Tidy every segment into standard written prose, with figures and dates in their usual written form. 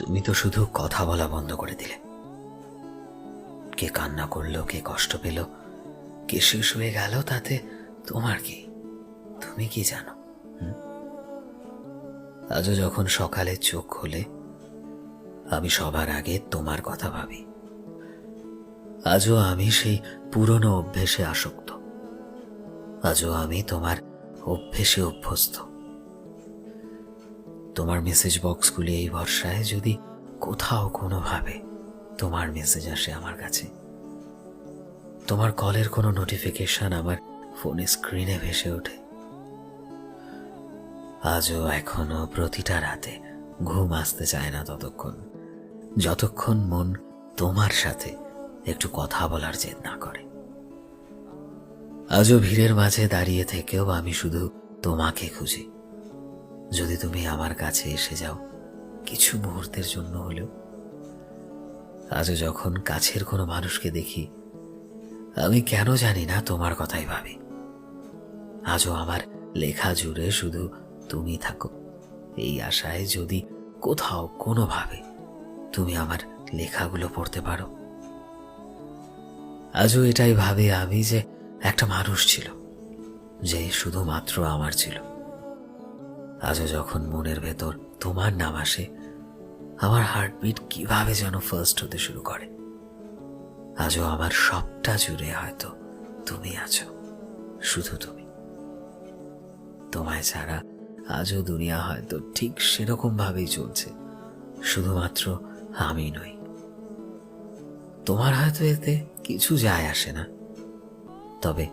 তুমি তো শুধু কথা বলা বন্ধ করে দিলে। কে কান্না করলো, কে কষ্ট পেল, কে শেষ হয়ে গেল, তাতে তোমার কি? তুমি কি জানো? আজও যখন সকালে চোখ খোলে আমি সবার আগে তোমার কথা ভাবি। আজও আমি সেই পুরনো অভ্যেসে আসক্ত। আজও আমি তোমার অভ্যেসে অভ্যস্ত। তোমার মেসেজ বক্সগুলি এই ভরসায় যদি কোথাও কোনোভাবে তোমার মেসেজ আসে আমার কাছে, তোমার কলের কোনো নোটিফিকেশন আমার ফোনের স্ক্রিনে ভেসে ওঠে। আজও এখনো প্রতিটা রাতে ঘুম আসতে চায় না যতক্ষণ মন তোমার সাথে একটু কথা বলার জেদ না করে। আজও ভিড়ের মাঝে দাঁড়িয়ে থেকেও আমি শুধু তোমাকে খুঁজি। যদি তুমি আমার কাছে এসে যাও কিছু মুহূর্তের জন্য হলেও। আজও যখন কাছের কোনো মানুষকে দেখি আমি কেন জানি না তোমার কথাই ভাবি। আজও আমার লেখা জুড়ে শুধু তুমি থাকো, এই আশায় যদি কোথাও কোনোভাবে তুমি আমার লেখাগুলো পড়তে পারো। আজও এটাই ভাবি আমি যে একটা মানুষ ছিল যে শুধুমাত্র আমার ছিল। আজও যখন মনের ভেতর তোমার নাম আসে আমার হার্টবিট কিভাবে যেন ফার্স্ট হতে শুরু করে। আজও আমার সবটা জুড়ে হয়তো তুমি আছো, শুধু তুমি। তোমায় ছাড়া আজও দুনিয়া হয়তো ঠিক সেরকম ভাবেই চলছে, শুধুমাত্র আমি নই। তোমার হয়তো এতে কিছু যায় আসে না, তবে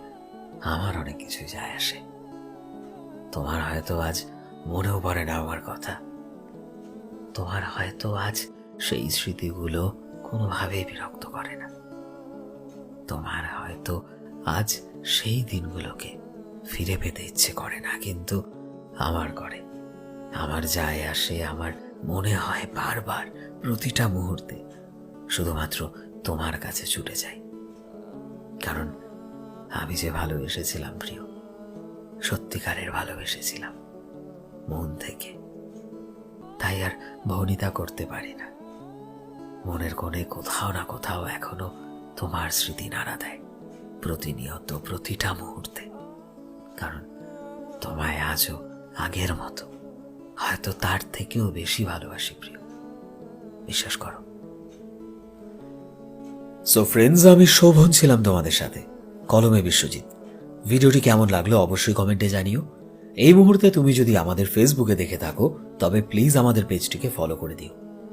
আমার অনেক কিছু যায় আসে। তোমার হয়তো আজ মনেও পড়ে না আমার কথা। তোমার হয়তো আজ সেই স্মৃতিগুলো কোনোভাবেই বিরক্ত করে না। তোমার হয়তো আজ সেই দিনগুলোকে ফিরে পেতে ইচ্ছে করে না, কিন্তু আমার করে। আমার যায় আসে, আমার মনে হয় বারবার প্রতিটা মুহূর্তে শুধুমাত্র তোমার কাছে ছুটে যাই। কারণ আমি যে ভালোবেসেছিলাম প্রিয়, সত্যিকারের ভালোবেসেছিলাম মন থেকে, তাই আর ভনিতা করতে পারি না। মনের কোণে কোথাও না কোথাও এখনো তোমার স্মৃতি নাড়া দেয় প্রতিনিয়ত, প্রতিটা মুহূর্তে। কারণ তোমায় আজও আগের মতো, হয়তো তার থেকেও বেশি ভালোবাসি প্রিয়, বিশ্বাস করো। সো ফ্রেন্ডস, আমি শোভন ছিলাম তোমাদের সাথে, কলমে বিশ্বজিৎ। ভিডিওটি কেমন লাগলো অবশ্যই কমেন্টে জানিও। এই মুহূর্তে তুমি যদি আমাদের ফেসবুকে দেখে থাকো তবে প্লিজ আমাদের পেজটিকে ফলো করে দিও।